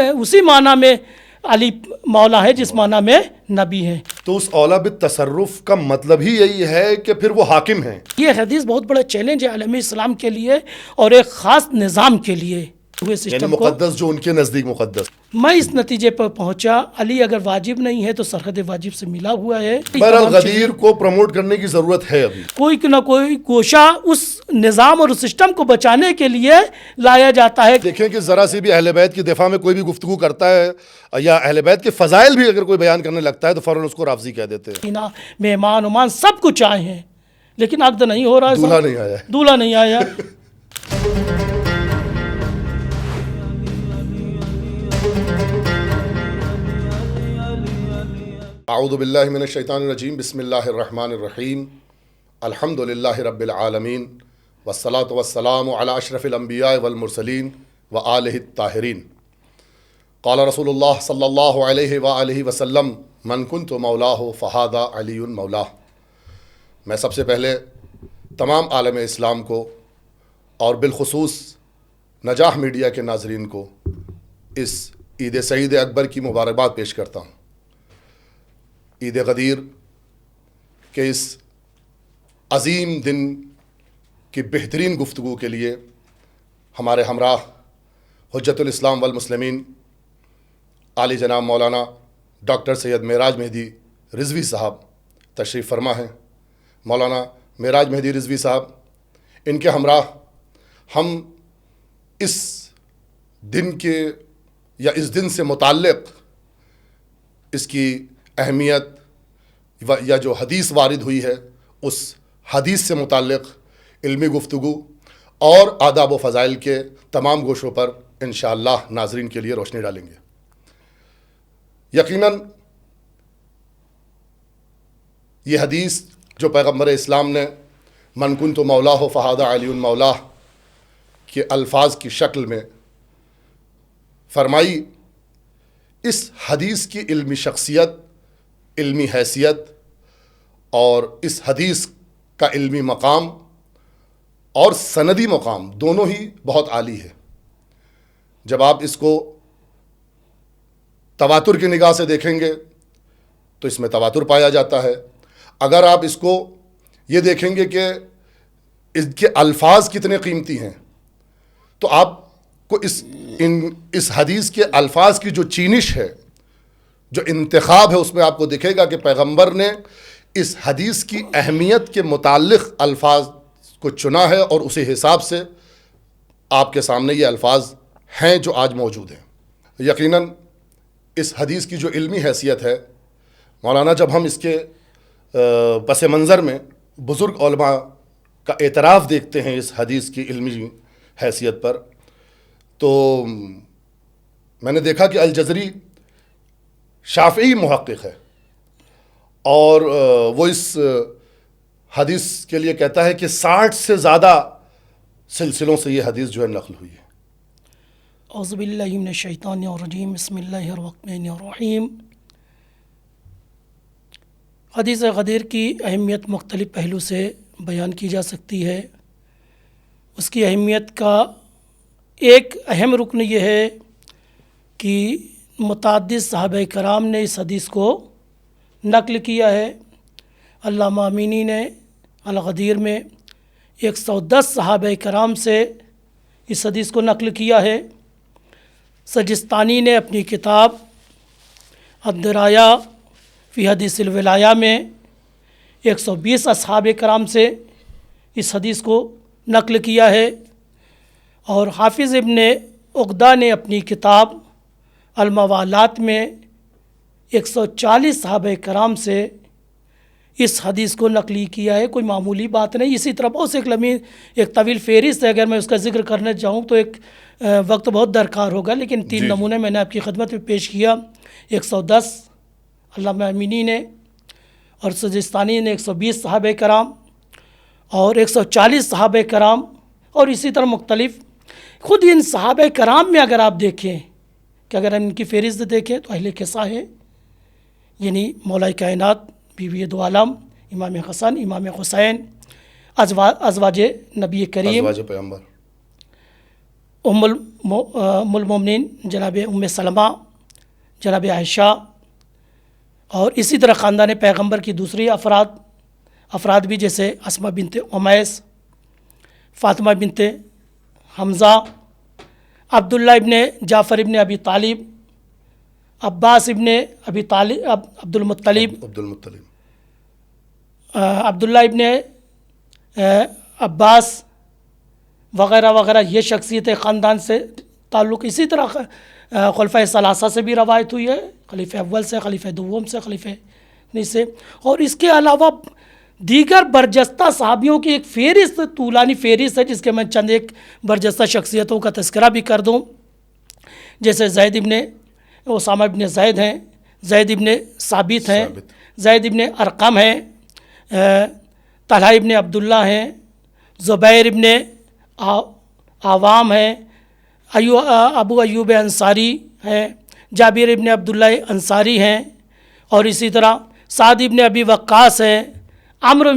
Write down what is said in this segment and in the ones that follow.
اسی معنی میں علی مولا ہے جس معنی میں نبی ہے. تو اس اولا بالتصرف کا مطلب ہی یہی ہے کہ پھر وہ حاکم ہیں. یہ حدیث بہت بڑا چیلنج ہے عالمی اسلام کے لیے اور ایک خاص نظام کے لیے. یعنی مقدس جو ان کے نزدیک مقدس. میں اس نتیجے پر پہنچا علی اگر واجب نہیں ہے تو سرحد واجب سے ملا ہوا ہے. بہرحال غدیر کو پروموٹ کرنے کی ضرورت ہے. ابھی کوئی نہ کوئی گوشہ اس نظام اور اس سسٹم کو بچانے کے لیے لایا جاتا ہے. دیکھیں کہ ذرا سی بھی اہل بیت کی دفاع میں کوئی بھی گفتگو کرتا ہے یا اہل بیت کے فضائل بھی اگر کوئی بیان کرنے لگتا ہے تو فوراً اس کو رافضی کہہ دیتے ہیں. مہمان عمان سب کچھ آئے ہیں لیکن عقد نہیں ہو رہا ہے. دولہا نہیں آیا. دولہا نہیں آیا. اعوذ باللہ من الشیطان الرجیم. بسم اللہ الرحمن الرحیم. الحمد للہ رب العالمین والصلاة والسلام علی اشرف الانبیاء والمرسلین وآلہ الطاہرین. قال رسول اللہ صلی اللہ علیہ وآلہ وسلم من کنت مولاہ فہذا علی مولاہ. میں سب سے پہلے تمام عالم اسلام کو اور بالخصوص نجاح میڈیا کے ناظرین کو اس عید سعید اکبر کی مبارکباد پیش کرتا ہوں. عید غدیر کے اس عظیم دن کی بہترین گفتگو کے لیے ہمارے ہمراہ حجت الاسلام والمسلمین عالی جناب مولانا ڈاکٹر سید معراج مہدی رضوی صاحب تشریف فرما ہیں. مولانا معراج مہدی رضوی صاحب، ان کے ہمراہ ہم اس دن کے یا اس دن سے متعلق اس کی اہمیت یا جو حدیث وارد ہوئی ہے اس حدیث سے متعلق علمی گفتگو اور آداب و فضائل کے تمام گوشوں پر انشاءاللہ ناظرین کے لیے روشنی ڈالیں گے. یقیناً یہ حدیث جو پیغمبر اسلام نے من کنت مولاہ فہذا علی مولاہ کے الفاظ کی شکل میں فرمائی، اس حدیث کی علمی شخصیت، علمی حیثیت اور اس حدیث کا علمی مقام اور سندی مقام دونوں ہی بہت عالی ہے. جب آپ اس کو تواتر کی نگاہ سے دیکھیں گے تو اس میں تواتر پایا جاتا ہے. اگر آپ اس کو یہ دیکھیں گے کہ اس کے الفاظ کتنے قیمتی ہیں تو آپ کو اس حدیث کے الفاظ کی جو چینش ہے، جو انتخاب ہے، اس میں آپ کو دکھے گا کہ پیغمبر نے اس حدیث کی اہمیت کے متعلق الفاظ کو چنا ہے اور اسی حساب سے آپ کے سامنے یہ الفاظ ہیں جو آج موجود ہیں. یقیناً اس حدیث کی جو علمی حیثیت ہے مولانا، جب ہم اس کے پس منظر میں بزرگ علماء کا اعتراف دیکھتے ہیں اس حدیث کی علمی حیثیت پر، تو میں نے دیکھا کہ الجزری شافعی محقق ہے اور وہ اس حدیث کے لیے کہتا ہے کہ 60 سے زیادہ سلسلوں سے یہ حدیث جو ہے نقل ہوئی ہے. اعوذ باللہ من الشیطان الرجیم. بسم اللہ الرحمن الرحیم. حدیث غدیر کی اہمیت مختلف پہلو سے بیان کی جا سکتی ہے. اس کی اہمیت کا ایک اہم رکن یہ ہے کہ متعدد صحابہ کرام نے اس حدیث کو نقل کیا ہے. علامہ امینی نے الغدیر میں 110 صحابہ کرام سے اس حدیث کو نقل کیا ہے. سجستانی نے اپنی کتاب الدرایا فی حدیث الولایہ میں 120 اصحاب کرام سے اس حدیث کو نقل کیا ہے. اور حافظ ابن عقدہ نے اپنی کتاب الموالات میں 140 صحابہ کرام سے اس حدیث کو نقلی کیا ہے. کوئی معمولی بات نہیں. اسی طرح بہت سے ایک طویل فہرست ہے. اگر میں اس کا ذکر کرنے جاؤں تو ایک وقت بہت درکار ہوگا، لیکن 3 نمونے میں نے آپ کی خدمت میں پیش کیا. 110 علامہ امینی نے اور سجستانی نے 120 صحابہ کرام اور 140 صحابہ کرام، اور اسی طرح مختلف. خود ان صحابہ کرام میں اگر آپ دیکھیں کہ اگر ان کی فہرست دیکھیں تو اہل قصہ ہے، یعنی مولا کائنات، بیوی دو عالم، امام حسن، امام حسین، ازواج نبی کریم، ازواج پیغمبر، المومنین جناب ام سلمہ، جناب عائشہ، اور اسی طرح خاندان پیغمبر کی دوسری افراد بھی، جیسے اسماء بنت امیس، فاطمہ بنت حمزہ، عبداللہ ابن جعفر ابن ابی طالب، عباس ابن ابی طالب، عبد المطلب، عبداللہ ابن عباس وغیرہ وغیرہ، یہ شخصیت خاندان سے تعلق. اسی طرح خلفۂ ثلاثہ سے بھی روایت ہوئی ہے، خلیفہ اول سے، خلیفہ دوم سے، خلیفہ نہیں سے. اور اس کے علاوہ دیگر برجستہ صحابیوں کی ایک فہرست، طولانی فہرست ہے، جس کے میں چند ایک برجستہ شخصیتوں کا تذکرہ بھی کر دوں. جیسے زید ابن اسامہ ابن زید ہیں، زید ابن ثابت ہیں، زید ابن ارقم ہیں، طلحہ ابن عبداللہ ہیں، زبیر ابن عوام ہیں، ابو ایوب انصاری ہیں، جابر ابن عبداللہ انصاری ہیں، اور اسی طرح سعد ابن ابی وقاص ہیں، عمرو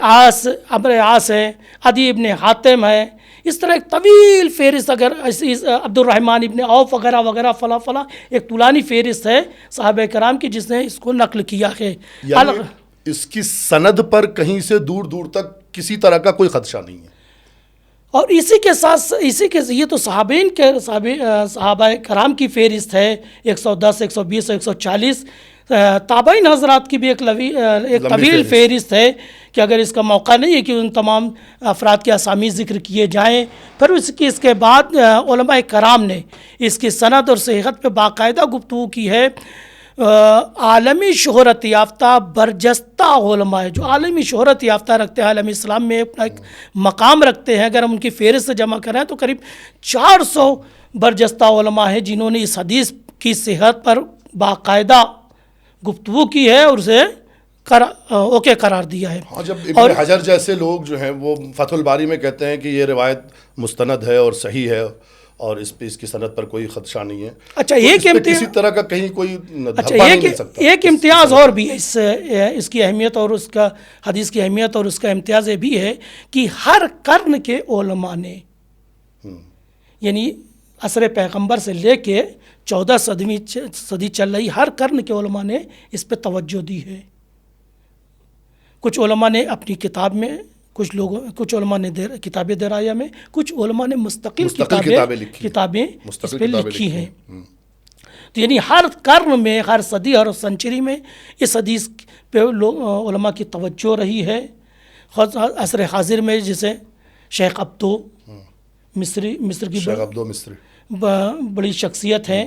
عاص ہیں، عدی ابن حاتم ہیں. اس طرح ایک طویل فہرست، اگر عبد الرحمن ابن عوف وغیرہ وغیرہ فلاں فلاں، ایک طولانی فہرست ہے صحابہ کرام کی جس نے اس کو نقل کیا ہے. یعنی اس کی سند پر کہیں سے دور دور تک کسی طرح کا کوئی خدشہ نہیں ہے. اور اسی کے ساتھ یہ تو صحابہ کرام کی فہرست ہے، 110، 120، 140. تابعین حضرات کی بھی ایک طویل فہرست ہے کہ اگر اس کا موقع نہیں ہے کہ ان تمام افراد کے اسامی ذکر کیے جائیں. پھر اس کے بعد علماء کرام نے اس کی سند اور صحت پہ باقاعدہ گفتگو کی ہے. عالمی شہرت یافتہ برجستہ علماء ہے، جو عالمی شہرت یافتہ رکھتے ہیں، عالمی اسلام میں اپنا ایک مقام رکھتے ہیں. اگر ہم ان کی فہرست جمع کریں تو قریب 400 برجستہ علماء ہیں جنہوں نے اس حدیث کی صحت پر باقاعدہ گفتگو کی ہے اور اسے اوکے قرار دیا ہے. ہاں، جب ابن حجر جیسے لوگ جو ہیں وہ فتح الباری میں کہتے ہیں کہ یہ روایت مستند ہے اور صحیح ہے اور اس پہ اس کی سند پر کوئی خدشہ نہیں ہے. اچھا، کسی طرح کا کہیں کوئی دھبا نہیں مل سکتا. ایک امتیاز اور بھی ہے اس کی اہمیت اور اس کا حدیث کی اہمیت اور اس کا امتیاز یہ بھی ہے کہ ہر قرن کے علماء نے، یعنی عصر پیغمبر سے لے کے 14 صدی چل رہی ہر قرن کے علماء نے اس پہ توجہ دی ہے. کچھ علماء نے اپنی کتاب میں، کچھ علماء نے کتاب درایا میں، کچھ علماء نے مستقل کتابیں اس پہ لکھی ہیں. تو یعنی ہر قرن میں، ہر صدی اور سنچری میں اس حدیث پہ علماء کی توجہ رہی ہے. عصر حاضر میں جیسے شیخ عبدو مصر کی بڑی شخصیت ہیں،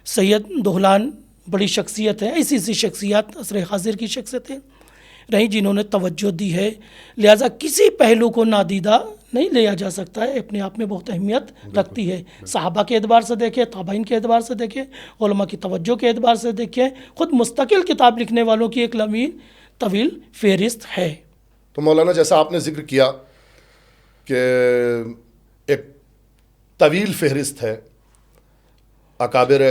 سید دہلان بڑی شخصیت ہے، ایسی شخصیات عصر حاضر کی شخصیتیں رہی جنہوں نے توجہ دی ہے. لہٰذا کسی پہلو کو نادیدہ نہیں لیا جا سکتا ہے، اپنے آپ میں بہت اہمیت رکھتی ہے. صحابہ کے اعتبار سے دیکھیں، تابعین کے اعتبار سے دیکھیں، علماء کی توجہ کے اعتبار سے دیکھیں، خود مستقل کتاب لکھنے والوں کی ایک لمبی طویل فہرست ہے. تو مولانا، جیسا آپ نے ذکر کیا کہ ایک طویل فہرست ہے اکابر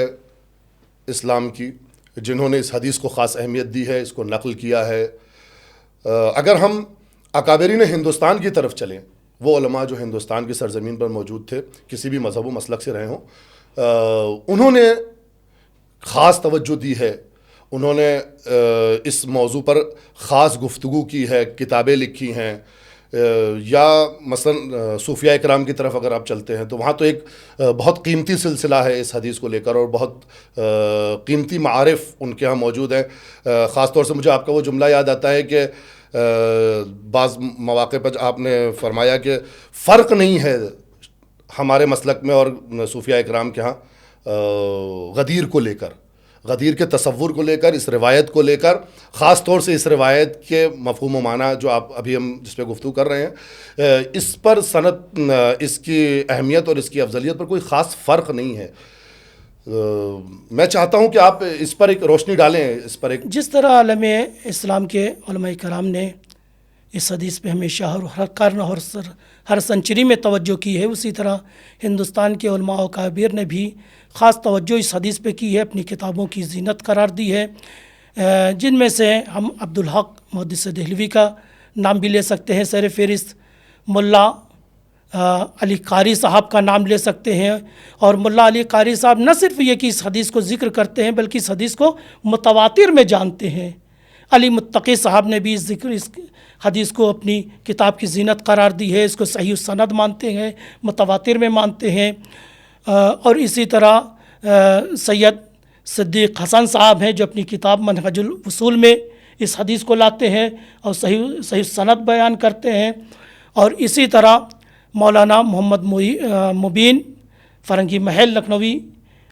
اسلام کی جنہوں نے اس حدیث کو خاص اہمیت دی ہے، اس کو نقل کیا ہے. اگر ہم اکابرین ہندوستان کی طرف چلیں، وہ علماء جو ہندوستان کی سرزمین پر موجود تھے، کسی بھی مذہب و مسلک سے رہے ہوں، انہوں نے خاص توجہ دی ہے، انہوں نے اس موضوع پر خاص گفتگو کی ہے، کتابیں لکھی ہیں. یا مثلا صوفیاء اکرام کی طرف اگر آپ چلتے ہیں تو وہاں تو ایک بہت قیمتی سلسلہ ہے اس حدیث کو لے کر، اور بہت قیمتی معارف ان کے ہاں موجود ہیں. خاص طور سے مجھے آپ کا وہ جملہ یاد آتا ہے کہ بعض مواقع پر آپ نے فرمایا کہ فرق نہیں ہے ہمارے مسلک میں اور صوفیاء اکرام کے ہاں غدیر کو لے کر، غدیر کے تصور کو لے کر، اس روایت کو لے کر، خاص طور سے اس روایت کے مفہوم و معنی جو ابھی ہم جس پہ گفتگو کر رہے ہیں، اس پر سند، اس کی اہمیت اور اس کی افضلیت پر کوئی خاص فرق نہیں ہے. میں چاہتا ہوں کہ آپ اس پر ایک روشنی ڈالیں، اس پر ایک. جس طرح عالم اسلام کے علماء کرام نے اس حدیث پہ ہمیشہ ہر قرن اور ہر سنچری میں توجہ کی ہے، اسی طرح ہندوستان کے علماء و اکابر نے بھی خاص توجہ اس حدیث پہ کی ہے، اپنی کتابوں کی زینت قرار دی ہے. جن میں سے ہم عبدالحق محدث دہلوی کا نام بھی لے سکتے ہیں، سر فہرست، ملا علی قاری صاحب کا نام لے سکتے ہیں، اور ملا علی قاری صاحب نہ صرف یہ کہ اس حدیث کو ذکر کرتے ہیں بلکہ اس حدیث کو متواتر میں جانتے ہیں۔ علی متقی صاحب نے بھی اس حدیث کو اپنی کتاب کی زینت قرار دی ہے، اس کو صحیح السند مانتے ہیں، متواتر میں مانتے ہیں۔ اور اسی طرح سید صدیق حسن صاحب ہیں جو اپنی کتاب منہج الوصول میں اس حدیث کو لاتے ہیں اور صحیح سند بیان کرتے ہیں۔ اور اسی طرح مولانا محمد مبین فرنگی محل لکھنوی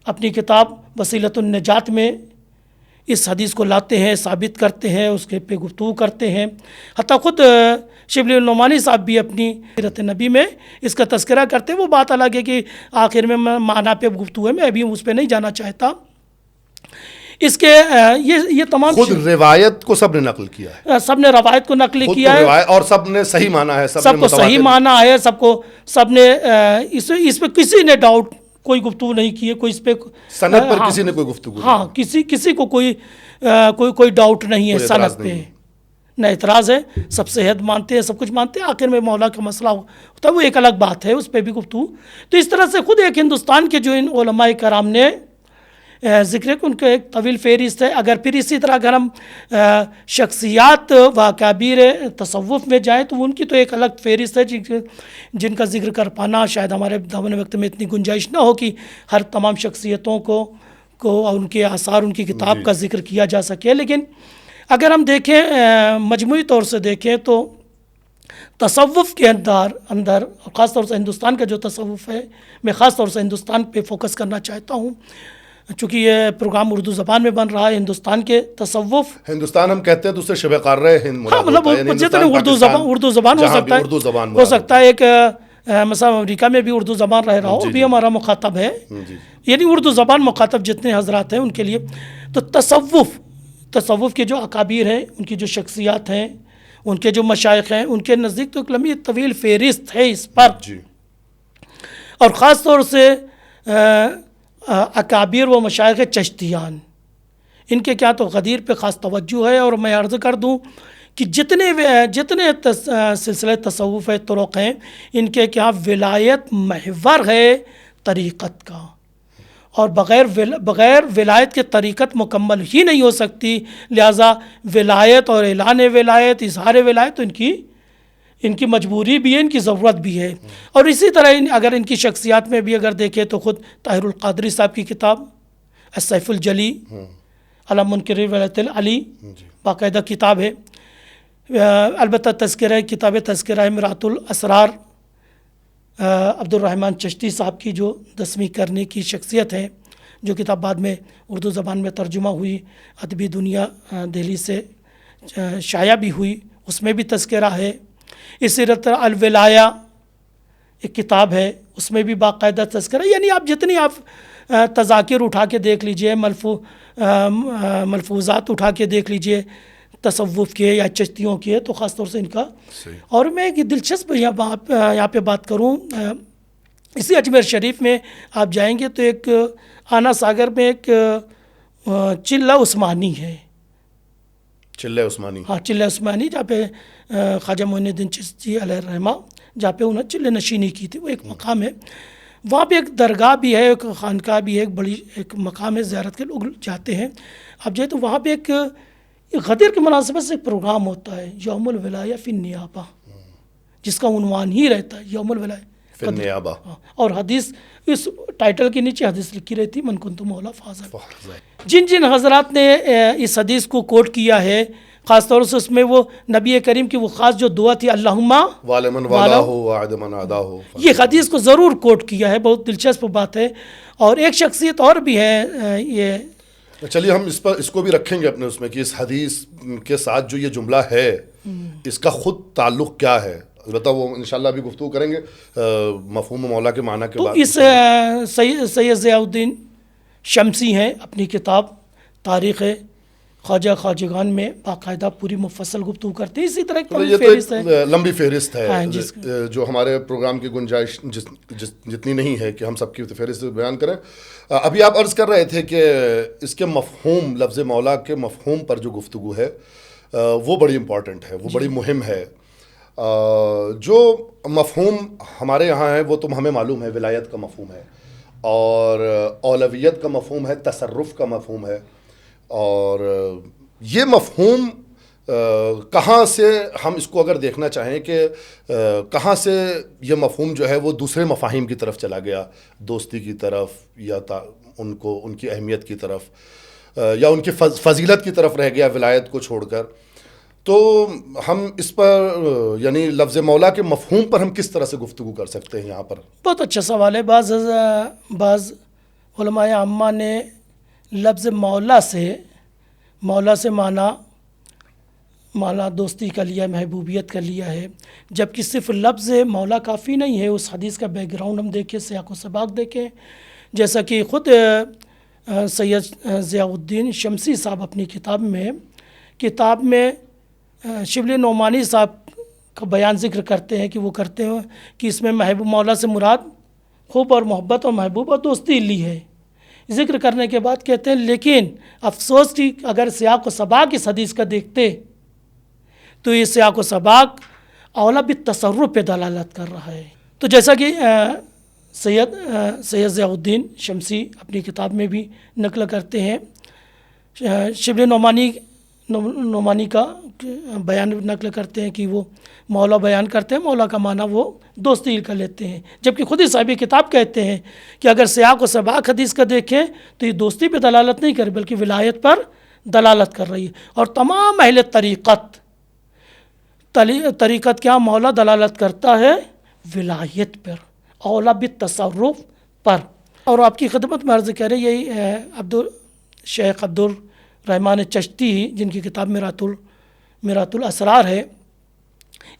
اپنی کتاب وسیلۃ النجات میں اس حدیث کو لاتے ہیں، ثابت کرتے ہیں، اس کے پہ گفتگو کرتے ہیں۔ حتیٰ خود شبلی النعمانی صاحب بھی اپنی سیرت نبی میں اس کا تذکرہ کرتے ہیں۔ وہ بات الگ ہے کہ آخر میں معنی پہ گفتگو ہے، میں ابھی اس پہ نہیں جانا چاہتا۔ اس کے یہ تمام خود روایت کو سب نے نقل کیا ہے، سب نے روایت کو نقل کیا ہے، اور سب نے صحیح مانا ہے، سب کو صحیح مانا ہے، سب نے اس پہ کسی نے ڈاؤٹ کوئی گفتگو نہیں کی ہے، کوئی اس پہ سند پر کسی نے کوئی گفتگو نہیں، ہاں کسی کو کوئی ڈاؤٹ نہیں ہے سند پہ، نہ اعتراض ہے، سب صحت مانتے ہیں، سب کچھ مانتے ہیں۔ آخر میں مولا کا مسئلہ ہوتا ہے وہ ایک الگ بات ہے، اس پہ بھی گفتگو۔ تو اس طرح سے خود ایک ہندوستان کے جو ان علماء کرام نے ذکر ہے کہ ان کا ایک طویل فہرست ہے۔ اگر پھر اسی طرح اگر ہم شخصیات و اکابر تصوف میں جائیں تو ان کی تو ایک الگ فہرست ہے جن کا ذکر کر پانا شاید ہمارے دامن وقت میں اتنی گنجائش نہ ہو کہ ہر تمام شخصیتوں کو اور ان کے آثار، ان کی کتاب کا ذکر کیا جا سکے۔ لیکن اگر ہم دیکھیں مجموعی طور سے دیکھیں تو تصوف کے اندر خاص طور سے ہندوستان کا جو تصوف ہے، میں خاص طور سے ہندوستان پہ فوکس کرنا چاہتا ہوں چونکہ یہ پروگرام اردو زبان میں بن رہا ہے۔ ہندوستان کے تصوف، ہندوستان ہم کہتے ہیں دوسرے شبہ قارہ ہند مراد مطلب ہوتا ہے، جتنے اردو زبان ہو سکتا ہے، ایک مثلا امریکہ میں بھی اردو زبان رہ رہا ہو بھی ہمارا مخاطب ہے، یعنی اردو زبان مخاطب جتنے حضرات ہیں ان کے لیے۔ تو تصوف کے جو اکابر ہیں، ان کی جو شخصیات ہیں، ان کے جو مشائخ ہیں، ان کے نزدیک تو ایک لمبی طویل فہرست ہے اس پر، اور خاص طور سے اکابر و مشائخ چشتیان، ان کے کیا تو غدیر پہ خاص توجہ ہے۔ اور میں عرض کر دوں کہ جتنے سلسلے تصوف طرق ہیں، ان کے کیا ولایت محور ہے طریقت کا، اور بغیر ولایت کے طریقت مکمل ہی نہیں ہو سکتی۔ لہٰذا ولایت اور اعلان ولایت، اظہار ولایت تو ان کی مجبوری بھی ہے، ان کی ضرورت بھی ہے۔ اور اسی طرح اگر ان کی شخصیات میں بھی اگر دیکھیں تو خود طاہر القادری صاحب کی کتاب السیف الجلی علی منکر ولایت العلی باقاعدہ کتاب ہے۔ البتہ کتاب تذکرہ مرات الاسرار عبد الرحمن چشتی صاحب کی جو 10ویں کرنے کی شخصیت ہے، جو کتاب بعد میں اردو زبان میں ترجمہ ہوئی، ادبی دنیا دہلی سے شائع بھی ہوئی، اس میں بھی تذکرہ ہے۔ اسی طرح الولایہ ایک کتاب ہے، اس میں بھی باقاعدہ تذکرہ، یعنی آپ جتنی تذاکر اٹھا کے دیکھ لیجئے، ملفوظات اٹھا کے دیکھ لیجئے تصوف کے یا چشتیوں کے، تو خاص طور سے ان کا۔ اور میں ایک دلچسپ یہاں پہ بات کروں، اسی اجمیر شریف میں آپ جائیں گے تو ایک آنا ساگر میں ایک چلہ عثمانی ہے، چلہ عثمانی، ہاں چلہ عثمانی، جہاں پہ خواجہ معین الدین چشتی علیہ الرحمہ جہاں پہ انہوں نے چلہ نشینی کی تھی، وہ ایک مقام ہے۔ وہاں پہ ایک درگاہ بھی ہے، ایک خانقاہ بھی ہے، ایک بڑی ایک مقام ہے، زیارت کے لوگ جاتے ہیں۔ اب جائے تو وہاں پہ ایک غدیر کی مناسبت سے ایک پروگرام ہوتا ہے، یوم الولایہ فی النیابہ، جس کا عنوان ہی رہتا ہے یوم الولایہ فی النیابہ، اور حدیث اس ٹائٹل کے نیچے حدیث لکھی رہتی من کنت مولا فاضل۔ جن حضرات نے اس حدیث کو کوٹ کیا ہے، خاص طور سے اس میں وہ نبی کریم کی وہ خاص جو دعا تھی اللہم والمن والہ وعد من عداہ، یہ حدیث کو ضرور کوٹ کیا ہے، بہت دلچسپ بات ہے۔ اور ایک شخصیت اور بھی ہے، یہ چلیے ہم اس کو بھی رکھیں گے اپنے اس میں کہ اس حدیث کے ساتھ جو یہ جملہ ہے اس کا خود تعلق کیا ہے، البتہ وہ انشاءاللہ بھی گفتگو کریں گے مفہوم مولا کے معنی کے بعد۔ اس سید ضیاء الدین شمسی ہیں، اپنی کتاب تاریخ خواجہ خواجگان میں باقاعدہ پوری مفصل گفتگو کرتے ہیں۔ اسی طرح یہ تو ایک لمبی فہرست ہے جو ہمارے پروگرام کی گنجائش جتنی نہیں ہے کہ ہم سب کی فہرست بیان کریں۔ ابھی آپ عرض کر رہے تھے کہ اس کے مفہوم، لفظ مولا کے مفہوم پر جو گفتگو ہے وہ بڑی امپورٹنٹ ہے، وہ بڑی مہم ہے۔ جو مفہوم ہمارے یہاں ہے وہ تو ہمیں معلوم ہے، ولایت کا مفہوم ہے، اور اولویت کا مفہوم ہے، تصرف کا مفہوم ہے، اور یہ مفہوم کہاں سے ہم اس کو اگر دیکھنا چاہیں کہ کہاں سے یہ مفہوم جو ہے وہ دوسرے مفاہیم کی طرف چلا گیا، دوستی کی طرف، یا ان کی اہمیت کی طرف، یا ان کی فضیلت کی طرف رہ گیا ولایت کو چھوڑ کر، تو ہم اس پر یعنی لفظ مولا کے مفہوم پر ہم کس طرح سے گفتگو کر سکتے ہیں یہاں پر؟ بہت اچھا سوال ہے. بعض علماء عامہ نے لفظ مولا سے مانا دوستی کا لیا، محبوبیت کا لیا ہے، جبکہ صرف لفظ مولا کافی نہیں ہے. اس حدیث کا بیک گراؤنڈ ہم دیکھیں، سیاق و سباق دیکھیں، جیسا کہ خود سید ضیاء الدین شمسی صاحب اپنی کتاب میں شبلی نعمانی صاحب کا بیان ذکر کرتے ہیں کہ وہ کرتے ہیں کہ اس میں محبوب مولا سے مراد خوب اور محبت اور محبوب اور دوستی لی ہے. ذکر کرنے کے بعد کہتے ہیں لیکن افسوس کی اگر سیاق و سباق اس حدیث کا دیکھتے تو یہ سیاق و سباق اولا بالتصرف پہ دلالت کر رہا ہے. تو جیسا کہ سید ضیاء الدین شمسی اپنی کتاب میں بھی نقل کرتے ہیں، شبلی نعمانی کا بیان نقل کرتے ہیں کہ وہ مولا بیان کرتے ہیں، مولا کا معنی وہ دوستی کا لیتے ہیں، جبکہ خود ہی صاحب کتاب کہتے ہیں کہ اگر سیاق و سباق حدیث کا دیکھیں تو یہ دوستی پہ دلالت نہیں کر بلکہ ولایت پر دلالت کر رہی ہے. اور تمام اہل طریقت کیا مولا دلالت کرتا ہے ولایت پر، اولا بالتصرف پر. اور آپ کی خدمت میں عرض کر رہے یہی شیخ عبد الرحمن چشتی جن کی کتاب میرات الاسرار ہے،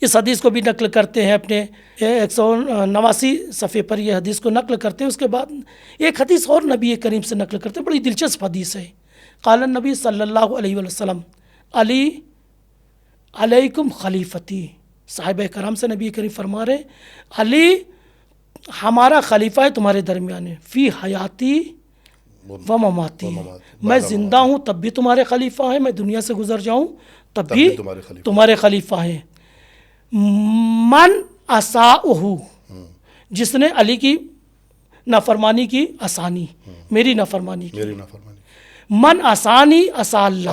اس حدیث کو بھی نقل کرتے ہیں، اپنے 189 صفحے پر یہ حدیث کو نقل کرتے ہیں. اس کے بعد ایک حدیث اور نبی کریم سے نقل کرتے ہیں، بڑی دلچسپ حدیث ہے. قال النبی صلی اللہ علیہ وسلم علی علیکم خلیفتی. صحابہ کرام سے نبی کریم فرما رہے علی ہمارا خلیفہ ہے تمہارے درمیان ہے، فی حیاتی و مماتی، میں زندہ ہوں تب بھی تمہارے خلیفہ ہیں، میں دنیا سے گزر جاؤں تب بھی تمہارے خلیفہ ہیں. من اساؤہ، جس نے علی کی نافرمانی کی، اسانی میری نافرمانی کی، من اسانی اسا اللہ،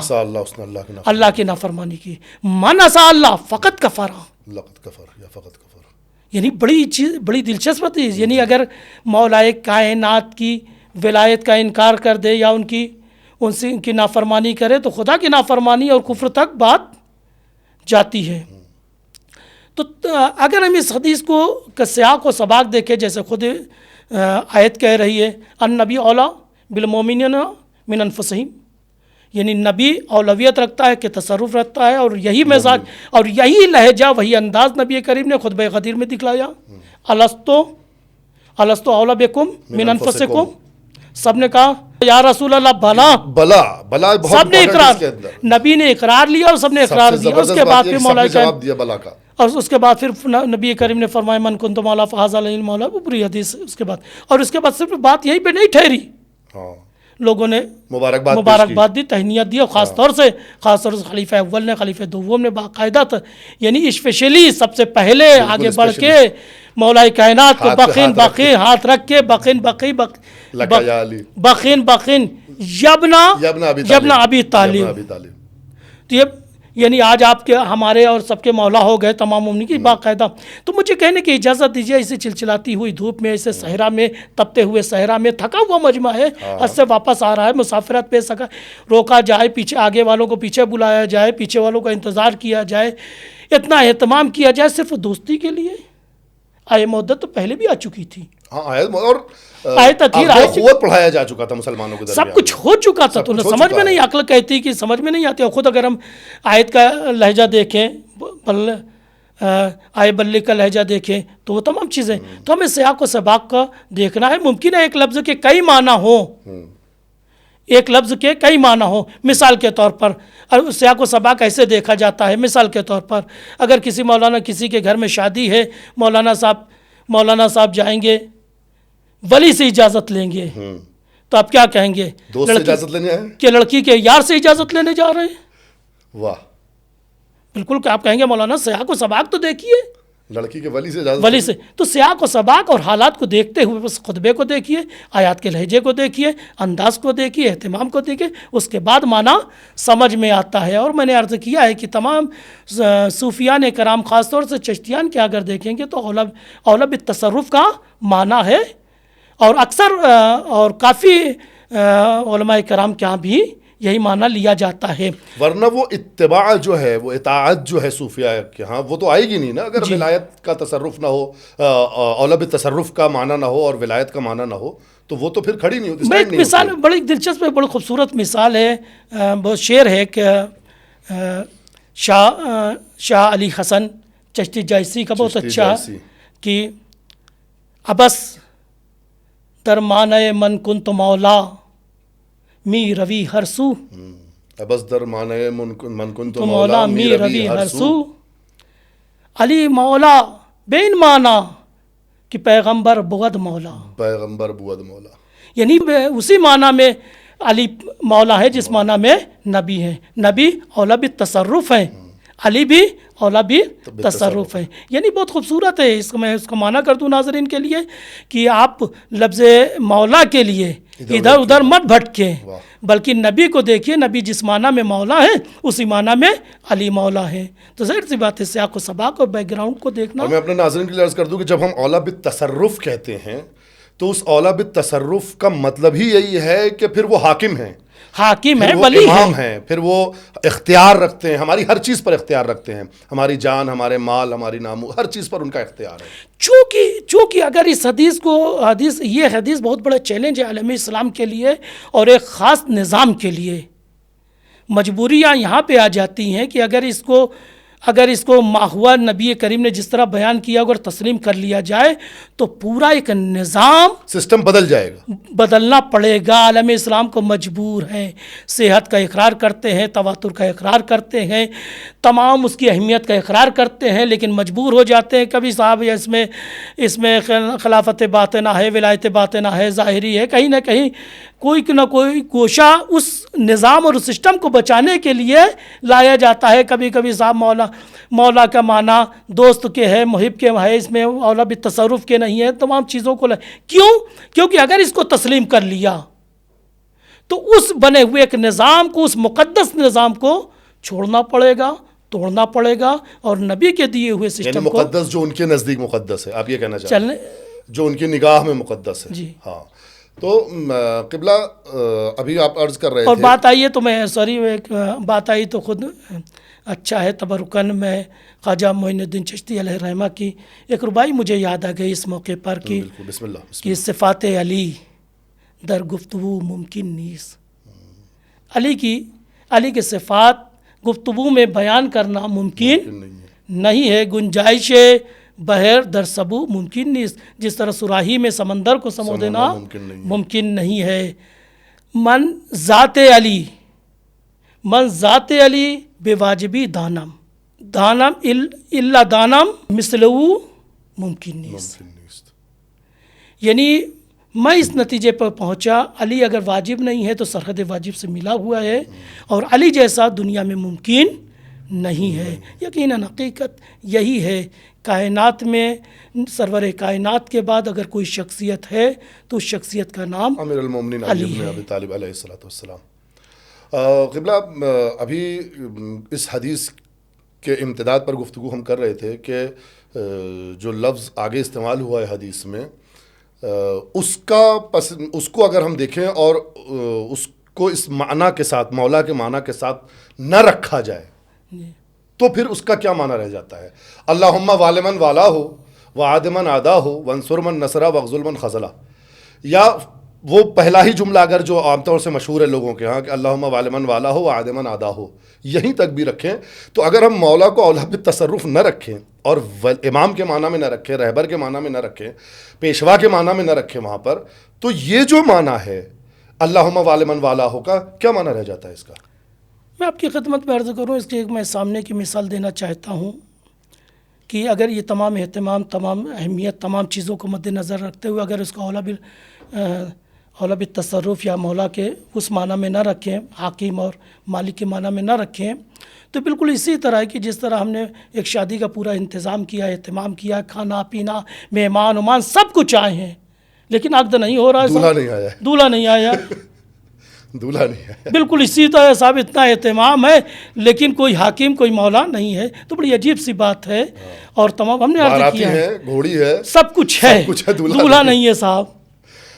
اللہ کی نافرمانی کی، من اسا اللہ فقط کفر، یعنی بڑی دلچسپ ہے. یعنی اگر مولائے کائنات کی ولایت کا انکار کر دے یا ان کی نافرمانی کرے تو خدا کی نافرمانی اور کفر تک بات جاتی ہے. تو اگر ہم اس حدیث کو سیاق و سباق دیکھیں، جیسے خود آیت کہہ رہی ہے النبی اولا بالمومنین من انفسہم، یعنی نبی اولویت رکھتا ہے کہ تصرف رکھتا ہے، اور یہی مزاج اور یہی لہجہ وہی انداز نبی کریم نے خطبہ غدیر میں دکھلایا. الستو اولا بکم من انفسکم، سب نے کہا یا رسول اللہ بلا، سب نے اقرار، نبی نے اقرار لیا اور سب نے اقرار دیا. اس کے بعد پھر مولا کا، اور اس کے بعد پھر نبی کریم نے فرمایا من کنت مولا فہذا علی المولا، وہ پوری حدیث. اس کے بعد اور اس کے بعد صرف بات یہیں پہ نہیں ٹھہری، لوگوں نے مبارکباد دی، تہنیت دی، اور خاص طور سے خلیفہ اول نے، خلیفہ دوم نے باقاعدہ یعنی اسپیشلی سب سے پہلے آگے بڑھ کے مولا کائنات کو بخین ہاتھ رکھ کے بخین یبنا ابی طالب. تو یہ یعنی آج آپ کے ہمارے اور سب کے مولا ہو گئے تمام مومنین کی باقاعدہ. تو مجھے کہنے کی اجازت دیجیے، اسے چلچلاتی ہوئی دھوپ میں، اسے صحرا میں، تپتے ہوئے صحرا میں، تھکا ہوا مجمع ہے، حج سے واپس آ رہا ہے، مسافرت پہ سکا، روکا جائے، پیچھے آگے والوں کو پیچھے بلایا جائے، پیچھے والوں کا انتظار کیا جائے، اتنا اہتمام کیا جائے صرف دوستی کے لیے. آئے مدت تو پہلے بھی آ چکی تھی، اور پڑھایا جا چکا تھا مسلمانوں کو، سب کچھ ہو چکا تھا. تو سمجھ میں نہیں، عقل کہتی کہ سمجھ میں نہیں آتی. اور خود اگر ہم آیت کا لہجہ دیکھیں، آئے بلی کا لہجہ دیکھیں تو وہ تمام چیزیں، تو ہمیں سیاق و سباق کا دیکھنا ہے. ممکن ہے ایک لفظ کے کئی معنی ہوں، مثال کے طور پر سیاق و سباق ایسے دیکھا جاتا ہے. مثال کے طور پر اگر کسی کے گھر میں شادی ہے، مولانا صاحب جائیں گے، ولی سے اجازت لیں گے، تو آپ کیا کہیں گے؟ دوست سے اجازت لینے آئے کہ لڑکی کے یار سے اجازت لینے جا رہے ہیں. واہ، بالکل کہ آپ کہیں گے مولانا سیاق و سباق تو دیکھیے لڑکی کے ولی سے زیادہ ولی سے، تو سیاق و سباق اور حالات کو دیکھتے ہوئے بس خطبے کو دیکھیے، آیات کے لہجے کو دیکھیے، انداز کو دیکھیے، اہتمام کو دیکھیے، اس کے بعد معنی سمجھ میں آتا ہے۔ اور میں نے عرض کیا ہے کہ تمام صوفیان کرام خاص طور سے چشتیان کے اگر دیکھیں گے تو اولا بالتصرف کا معنی ہے، اور اکثر اور کافی علماء کرام کے ہاں بھی یہی معنی لیا جاتا ہے۔ ورنہ وہ اتباع جو ہے، وہ اطاعت جو ہے صوفیاء کے ہاں، وہ تو آئے گی نہیں نا اگر ولایت کا تصرف نہ ہو، اولا بالتصرف کا معنی نہ ہو اور ولایت کا معنی نہ ہو، تو وہ تو پھر کھڑی نہیں ہوتی۔ میں ایک مثال بڑی دلچسپ ہے، بڑی خوبصورت مثال ہے، بہت شعر ہے کہ شاہ علی حسن چشتی جائسی کا بہت اچھا کہ ابس در معنی من کنت مولا می روی ہر سو، ابس در معنی من کنت تو مولا می روی ہر سو، علی مولا بین معنی کہ پیغمبر بود مولا، پیغمبر بود مولا، یعنی اسی معنی میں علی مولا ہے جس معنی میں نبی ہے، نبی اولا بالتصرف ہیں، علی بھی اولا بالتصرف ہے، یعنی بہت خوبصورت ہے۔ اس کو میں اس کو معنی کر دوں ناظرین کے لیے کہ آپ لفظ مولا کے لیے ادھر ادھر مت بھٹکیں، بلکہ نبی کو دیکھیے، نبی جس معنی میں مولا ہے اسی معنی میں علی مولا ہے۔ تو ظاہر سی بات ہے سیاق و سباق اور بیک گراؤنڈ کو دیکھنا۔ اور میں اپنے ناظرین کے لیے عرض کر دوں کہ جب ہم اولا بالتصرف کہتے ہیں تو اس اولا بالتصرف کا مطلب ہی یہی ہے کہ پھر وہ حاکم ہیں، حاکم ہے، پھر وہ ولی امام ہے، ہیں، پھر وہ اختیار رکھتے ہیں، ہماری ہر چیز پر اختیار رکھتے ہیں، ہماری جان، ہمارے مال، ہماری نامو، ہر چیز پر ان کا اختیار ہے۔ چونکہ اگر اس یہ حدیث بہت بڑا چیلنج ہے عالم اسلام کے لیے اور ایک خاص نظام کے لیے، مجبوریاں یہاں پہ آ جاتی ہیں کہ اگر اس کو ماہوا نبی کریم نے جس طرح بیان کیا اگر تسلیم کر لیا جائے تو پورا ایک نظام سسٹم بدل جائے گا، بدلنا پڑے گا۔ عالم اسلام کو مجبور ہیں، صحت کا اقرار کرتے ہیں، تواتر کا اقرار کرتے ہیں، تمام اس کی اہمیت کا اقرار کرتے ہیں، لیکن مجبور ہو جاتے ہیں کبھی صاحب اس میں خلافت باطنہ ہے، ولایت باطنہ ہے، ظاہری ہے، کہیں نہ کہیں کوئی نہ کوئی گوشہ اس نظام اور اس سسٹم کو بچانے کے لیے لایا جاتا ہے۔ کبھی کبھی صاحب مولا کا معنی دوست کے ہے، محب کے ہے، اس میں اولا بالتصرف کے نہیں ہے، تمام چیزوں کو کیونکہ اگر اس کو تسلیم کر لیا تو اس بنے ہوئے ایک نظام کو، اس مقدس نظام کو چھوڑنا پڑے گا، توڑنا پڑے گا، اور نبی کے دیے ہوئے سسٹم کو، مقدس جو ان کے نزدیک مقدس ہے، آپ یہ کہنا چاہتے ہیں جو ان کی نگاہ میں مقدس ہے۔ جی ہاں، تو قبلہ ابھی آپ عرض کر رہے تھے، اور بات آئی ہے تو میں ایک بات آئی تو خود اچھا ہے تبرکن میں خواجہ معین الدین چشتی علیہ رحمہ کی ایک ربائی مجھے یاد آ گئی اس موقع پر کہ بسم اللہ کہ صفات علی در گفتگو ممکن نیست، علی کے صفات گفتگو میں بیان کرنا ممکن نہیں ہے، گنجائش بحر در سبو ممکن نیست، جس طرح صراحی میں سمندر کو سمو دینا ممکن نہیں ہے۔ من ذات علی بے واجبی دانم الا دانم مثلو ممکن نیست، یعنی میں اس نتیجے پر پہنچا علی اگر واجب نہیں ہے تو سرحد واجب سے ملا ہوا ہے، اور علی جیسا دنیا میں ممکن نہیں ہے۔ یقیناً حقیقت یہی ہے، کائنات میں سرور کائنات کے بعد اگر کوئی شخصیت ہے تو اس شخصیت کا نام امیر المومنین علی بن ابی طالب علیہ السلام۔ قبلہ ابھی اس حدیث کے امتداد پر گفتگو ہم کر رہے تھے کہ جو لفظ آگے استعمال ہوا ہے حدیث میں، اس کو اگر ہم دیکھیں اور اس کو اس معنی کے ساتھ، مولا کے معنی کے ساتھ نہ رکھا جائے تو پھر اس کا کیا معنی رہ جاتا ہے؟ اللہم والمن والا ہو وعادمن آدا ہو ونصر من نصرہ وغزل من خذلہ، یا وہ پہلا ہی جملہ اگر جو عام طور سے مشہور ہے لوگوں کے ہاں کہ اللہم والمن والا ہو وعادمن آدا ہو، یہیں تک بھی رکھیں تو اگر ہم مولا کو اولا بالتصرف نہ رکھیں اور امام کے معنی میں نہ رکھیں، رہبر کے معنی میں نہ رکھیں، پیشوا کے معنی میں نہ رکھیں وہاں پر، تو یہ جو معنی ہے اللہم والمن والا ہو کا کیا معنی رہ جاتا ہے اس کا؟ میں آپ کی خدمت میں عرض کروں، اس کی ایک میں سامنے کی مثال دینا چاہتا ہوں کہ اگر یہ تمام اہتمام، تمام اہمیت، تمام چیزوں کو مد نظر رکھتے ہوئے اگر اس کا مولا بالتصرف یا مولا کے اس معنی میں نہ رکھیں، حاکم اور مالک کے معنی میں نہ رکھیں، تو بالکل اسی طرح ہے کہ جس طرح ہم نے ایک شادی کا پورا انتظام کیا، اہتمام کیا، کھانا پینا، مہمان ومان سب کچھ آئے ہیں، لیکن عقد نہیں ہو رہا ہے، دولہا نہیں آیا ہے، دولہا نہیں آیا دولہا نہیں آیا، بالکل اسی طرح صاحب اتنا اہتمام ہے لیکن کوئی حاکم کوئی مولا نہیں ہے، تو بڑی عجیب سی بات ہے۔ اور تمام ہم نے عرض باراتی کیا ہے ہے، گھوڑی ہے، سب کچھ ہے، سب کچھ ہے، دولہا دولہا نہیں نہیں ہے صاحب۔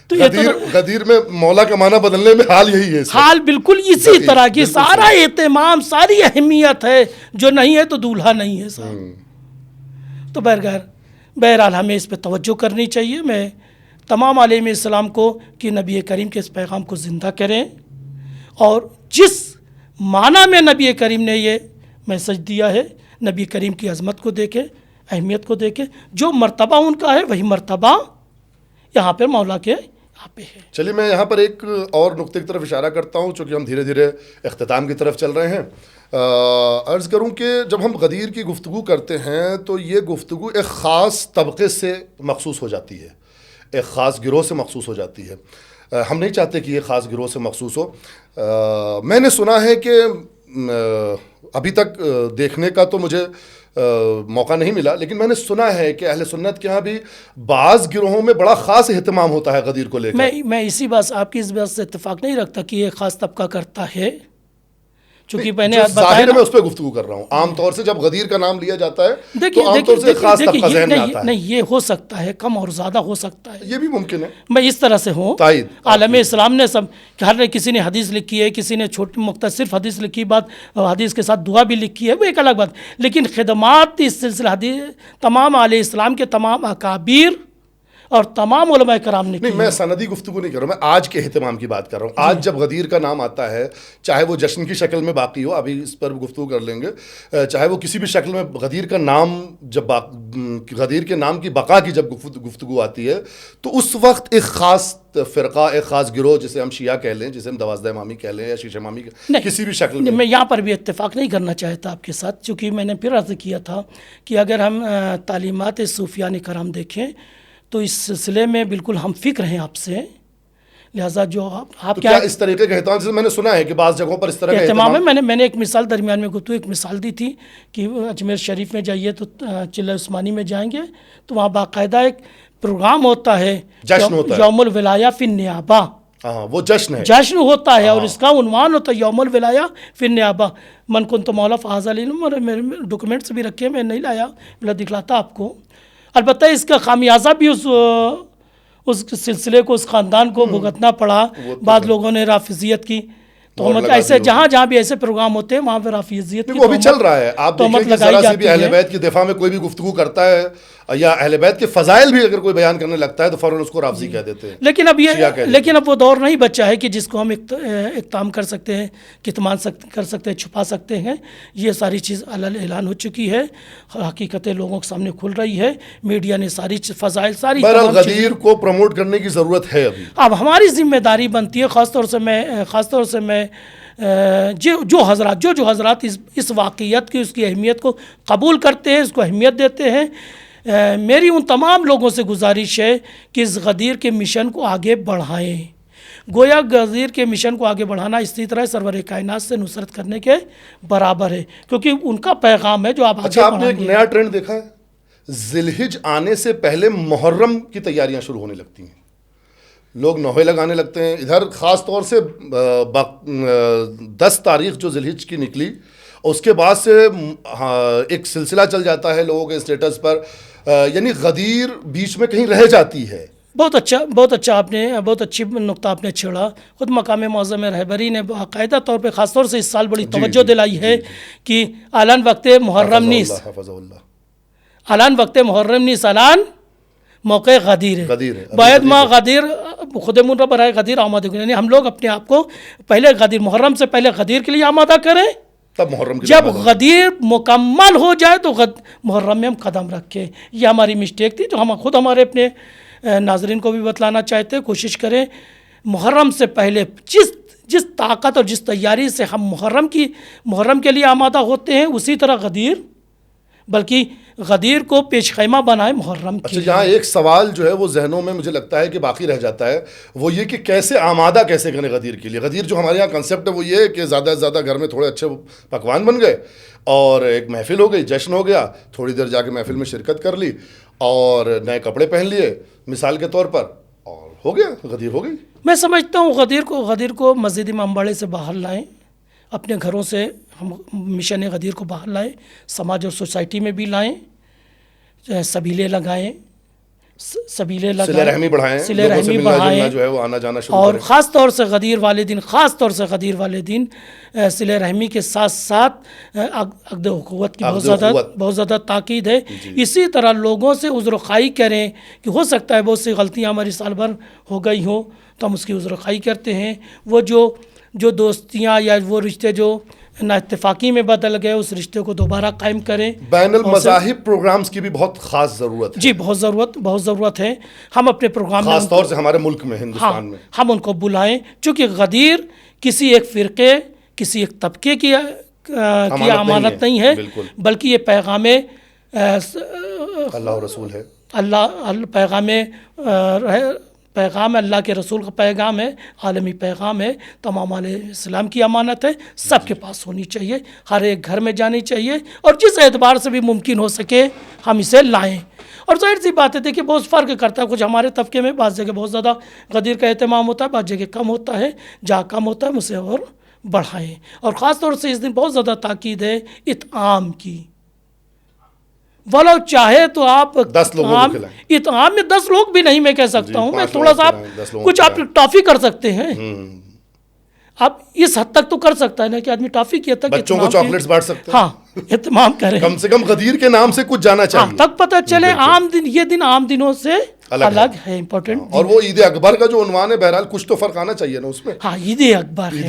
تو یہ تو غدیر میں مولا کا معنی بدلنے میں حال یہی ہے اس حال بالکل اسی طرح کی، بالکل سارا اہتمام، ساری اہمیت ہے، جو نہیں ہے تو دولہا نہیں ہے صاحب۔ تو بہرحال ہمیں اس پہ توجہ کرنی چاہیے۔ میں تمام عالم اسلام کو کہ نبی کریم کے اس پیغام کو زندہ کریں، اور جس معنی میں نبی کریم نے یہ میسج دیا ہے، نبی کریم کی عظمت کو دیکھیں، اہمیت کو دیکھیں، جو مرتبہ ان کا ہے وہی مرتبہ یہاں پر مولا کے یہاں پہ ہے۔ چلیے میں یہاں پر ایک اور نقطے کی طرف اشارہ کرتا ہوں، چونکہ ہم دھیرے دھیرے اختتام کی طرف چل رہے ہیں۔ عرض کروں کہ جب ہم غدیر کی گفتگو کرتے ہیں تو یہ گفتگو ایک خاص طبقے سے مخصوص ہو جاتی ہے، ایک خاص گروہ سے مخصوص ہو جاتی ہے۔ ہم نہیں چاہتے کہ یہ خاص گروہ سے مخصوص ہو۔ میں نے سنا ہے کہ ابھی تک دیکھنے کا تو مجھے موقع نہیں ملا، لیکن میں نے سنا ہے کہ اہل سنت کے ہاں بھی بعض گروہوں میں بڑا خاص اہتمام ہوتا ہے غدیر کو لے کر۔ میں اسی بات آپ کی اس بات سے اتفاق نہیں رکھتا کہ یہ خاص طبقہ کرتا ہے، چونکہ میں نے بتایا ظاہر میں اس پہ گفتگو کر رہا ہوں۔ عام طور سے جب غدیر کا نام لیا جاتا ہے تو عام طور سے ایک خاص طبقہ ذہن میں آتا ہے۔ نہیں، یہ ہو سکتا ہے، کم اور زیادہ ہو سکتا ہے، یہ بھی ممکن ہے، میں اس طرح سے ہوں۔ تائید عالم اسلام نے سب کہ ہر کسی نے حدیث لکھی ہے، کسی نے چھوٹی مختصر حدیث لکھی، بات حدیث کے ساتھ دعا بھی لکھی ہے، وہ ایک الگ بات، لیکن خدمات اس سلسلہ حدیث تمام علیہ اسلام کے تمام اکابر اور تمام علماء کرام نے کی نہیں، میں سندی گفتگو نہیں کر رہا ہوں، میں آج کے اہتمام کی بات کر رہا ہوں۔ آج جب غدیر کا نام آتا ہے، چاہے وہ جشن کی شکل میں باقی ہو، ابھی اس پر گفتگو کر لیں گے، چاہے وہ کسی بھی شکل میں غدیر کا نام جب غدیر کے نام کی بقا کی جب گفتگو آتی ہے تو اس وقت ایک خاص فرقہ، ایک خاص گروہ، جسے ہم شیعہ کہہ لیں، جسے ہم 12 امامی کہہ لیں یا شیش امامی کسی بھی شکل میں یہاں پر بھی اتفاق نہیں کرنا چاہتا آپ کے ساتھ، چونکہ میں نے پھر عرض کیا تھا کہ اگر ہم تعلیمات صوفیان کرام دیکھیں تو اس سلسلے میں بالکل ہم فکر ہیں آپ سے، لہٰذا جو آپ کیا اس طریقے کا اہتمام، جیسے میں نے سنا ہے کہ بعض جگہوں پر اس طرح کا اہتمام ہے۔ میں نے ایک مثال درمیان میں گفتگو ایک مثال دی تھی کہ اجمیر شریف میں جائیے تو چلہ عثمانی میں جائیں گے تو وہاں باقاعدہ ایک پروگرام ہوتا ہے، جشن ہوتا ہے، یوم الولایہ فی النیابہ، ہاں وہ جشن ہے، جشن ہوتا ہے، اور اس کا عنوان ہوتا ہے یوم الولایہ فی النیابہ۔ من کنت مولا فہذا العلم، اور میرے ڈاکومنٹس بھی رکھے، میں نہیں لایا، میں دکھلاتا آپ کو۔ البتہ اس کا خامیازہ بھی اس سلسلے کو، اس خاندان کو بھگتنا پڑا، بعض لوگوں نے رافضیت کی تہمت، ایسے جہاں بھی ایسے پروگرام ہوتے ہیں وہاں پہ رافضیت کی وہ بھی چل رہا ہے۔ آپ دیکھیں کہ ذرا سی بھی اہل بیت کی دفاع میں کوئی بھی گفتگو کرتا ہے یا اہل بیت کے فضائل بھی اگر کوئی بیان کرنے لگتا ہے تو فوراً اس کو رافضی کہہ دیتے ہیں۔ لیکن اب وہ دور نہیں بچا ہے کہ جس کو ہم اقدام کر سکتے ہیں، کتمان کر سکتے ہیں، چھپا سکتے ہیں۔ یہ ساری چیز اعلان ہو چکی ہے، حقیقتیں لوگوں کے سامنے کھل رہی ہے، میڈیا نے ساری فضائل، ساری غدیر کو پروموٹ کرنے کی ضرورت ہے ابھی۔ اب ہماری ذمہ داری بنتی ہے، خاص طور سے میں جو حضرات اس واقعیت کی، اس کی اہمیت کو قبول کرتے ہیں، اس کو اہمیت دیتے ہیں، میری ان تمام لوگوں سے گزارش ہے کہ اس غدیر کے مشن کو آگے بڑھائیں۔ گویا غدیر کے مشن کو آگے بڑھانا اسی طرح سرور کائنات سے نصرت کرنے کے برابر ہے، کیونکہ ان کا پیغام ہے جو آپ آگے آپ نے ایک نیا ٹرینڈ دیکھا ہے، ذی الحج آنے سے پہلے محرم کی تیاریاں شروع ہونے لگتی ہیں، لوگ نوحے لگانے لگتے ہیں ادھر، خاص طور سے 10 تاریخ جو ذی الحج کی نکلی، اس کے بعد سے ایک سلسلہ چل جاتا ہے لوگوں کے اسٹیٹس پر، یعنی غدیر بیچ میں کہیں رہ جاتی ہے۔ بہت اچھا آپ نے، بہت اچھی نقطہ آپ نے چھیڑا۔ خود مقام معظم رہبری نے باقاعدہ طور پہ خاص طور سے اس سال بڑی توجہ دلائی ہے کہ اعلان وقت محرم نیس، اعلان وقت محرم نیس، اعلان موقع غدیر ہے، باید ما غدیر خود من را برائے غدیر آمادہ کریں، یعنی ہم لوگ اپنے آپ کو پہلے غدیر، محرم سے پہلے غدیر کے لیے آمادہ کریں، تب محرم کے جب غدیر مکمل ہو جائے تو محرم میں ہم قدم رکھیں۔ یہ ہماری مسٹیک تھی جو ہم خود ہمارے اپنے ناظرین کو بھی بتلانا چاہتے ہیں۔ کوشش کریں محرم سے پہلے جس طاقت اور جس تیاری سے ہم محرم کے لیے آمادہ ہوتے ہیں، اسی طرح غدیر بلکہ غدیر کو پیش خیمہ بنائے محرم اچھا، کی. یہاں ایک سوال جو ہے وہ ذہنوں میں مجھے لگتا ہے کہ باقی رہ جاتا ہے، وہ یہ کہ کیسے آمادہ کیسے کریں غدیر کے لیے. غدیر جو ہمارے یہاں کنسیپٹ ہے وہ یہ ہے کہ زیادہ سے زیادہ گھر میں تھوڑے اچھے پکوان بن گئے اور ایک محفل ہو گئی، جشن ہو گیا، تھوڑی دیر جا کے محفل میں شرکت کر لی اور نئے کپڑے پہن لیے مثال کے طور پر، اور ہو گیا، غدیر ہو گئی. میں سمجھتا ہوں غدیر کو مسجد امام باڑے سے باہر لائیں، اپنے گھروں سے ہم مشن غدیر کو باہر لائیں، سماج اور سوسائٹی میں بھی لائیں، سبیلے لگائیں، صلہ رحمی بڑھائیں، صلہ لوگوں سے رحمی ملنا جلنا بڑھائیں، جو ہے وہ آنا جانا شروع اور کریں. خاص طور سے غدیر والے دن صلہ رحمی کے ساتھ ساتھ عقد اخوت کی بہت زیادہ تاکید ہے. اسی طرح لوگوں سے عذر خواہی کریں کہ ہو سکتا ہے بہت سی غلطیاں ہماری سال بھر ہو گئی ہوں تو ہم اس کی عذر خواہی کرتے ہیں. وہ جو دوستیاں یا وہ رشتے جو نا اتفاقی میں بدل گئے اس رشتے کو دوبارہ قائم کریں. بین المذاہب پروگرامز کی بھی بہت خاص ضرورت ہے. جی بہت ضرورت ہے. ہم اپنے پروگرام خاص طور سے ہمارے ملک میں، ہندوستان میں ہم ان کو بلائیں، چونکہ غدیر کسی ایک فرقے، کسی ایک طبقے کی امانت نہیں ہے، بلکہ یہ پیغام اللہ و رسول ہے، پیغام اللہ کے رسول کا پیغام ہے، عالمی پیغام ہے، تمام علیہ السلام کی امانت ہے، سب کے پاس ہونی چاہیے، ہر ایک گھر میں جانی چاہیے، اور جس اعتبار سے بھی ممکن ہو سکے ہم اسے لائیں. اور ظاہر سی بات ہے، دیکھیے بہت فرق کرتا ہے. کچھ ہمارے طبقے میں بعض جگہ بہت زیادہ غدیر کا اہتمام ہوتا ہے، بعض جگہ کم ہوتا ہے. جہاں کم ہوتا ہے اسے اور بڑھائیں. اور خاص طور سے اس دن بہت زیادہ تاکید ہے اطعام کی. ولو چاہے تو آپ 10 لوگوں کو کھلائیں. اطعام میں 10 لوگ بھی نہیں میں کہہ سکتا ہوں، میں تھوڑا سا کچھ آپ ٹافی کر سکتے ہیں. آپ اس حد تک تو کر سکتا ہے نا کہ آدمی ٹافی کی حد تک بچوں کو چاکلیٹس بانٹ سکتے ہیں. ہاں اہتمام کریں، کم سے کم غدیر کے نام سے کچھ جانا چاہیے تک پتہ چلے عام دن، یہ دن عام دنوں سے الگ ہے، امپورٹنٹ. اور وہ عید اکبر کا جو عنوان ہے، بہرحال کچھ تو فرق آنا چاہیے نا اس میں. ہاں عید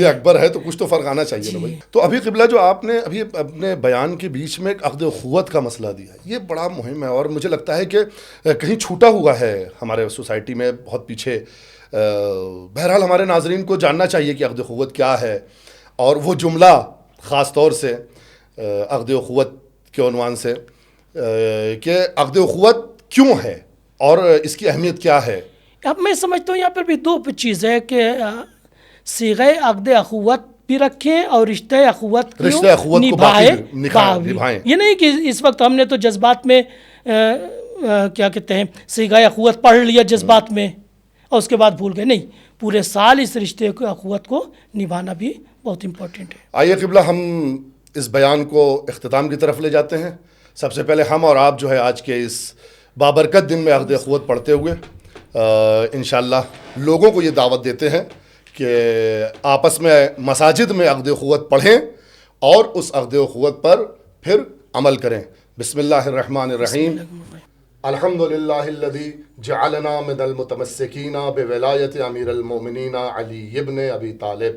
اکبر ہے تو کچھ تو فرق آنا چاہیے نا بھائی. تو ابھی قبلہ جو آپ نے ابھی اپنے بیان کے بیچ میں ایک عقد اخوت کا مسئلہ دیا، یہ بڑا مہم ہے اور مجھے لگتا ہے کہ کہیں چھوٹا ہوا ہے ہمارے سوسائٹی میں، بہت پیچھے. بہرحال ہمارے ناظرین کو جاننا چاہیے کہ عقد اخوت کیا ہے، اور وہ جملہ خاص طور سے عقد اخوت کے عنوان سے کہ عقد اخوت کیوں ہے اور اس کی اہمیت کیا ہے. اب میں سمجھتا ہوں یہاں پر بھی 2 چیز ہے کہ صیغہ عقد اخوت بھی رکھیں اور رشتہ اخوت کو نبھائیں. یہ نہیں کہ اس وقت ہم نے تو جذبات میں کیا کہتے ہیں صیغہ اخوت پڑھ لیا جذبات میں اور اس کے بعد بھول گئے. نہیں، پورے سال اس رشتے کو اخوت کو نبھانا بھی بہت امپورٹنٹ ہے. آئیے قبلہ ہم اس بیان کو اختتام کی طرف لے جاتے ہیں. سب سے پہلے ہم اور آپ جو ہے آج کے اس بابرکت دن میں عقد اخوت پڑھتے ہوئے انشاءاللہ لوگوں کو یہ دعوت دیتے ہیں کہ آپس میں مساجد میں عقد اخوت پڑھیں اور اس عقد اخوت پر پھر عمل کریں. بسم اللہ الرحمن الرحیم. الحمد للہ الذی جعلنا من المتمسکین بولایت امیر المومنین علی ابن ابی طالب.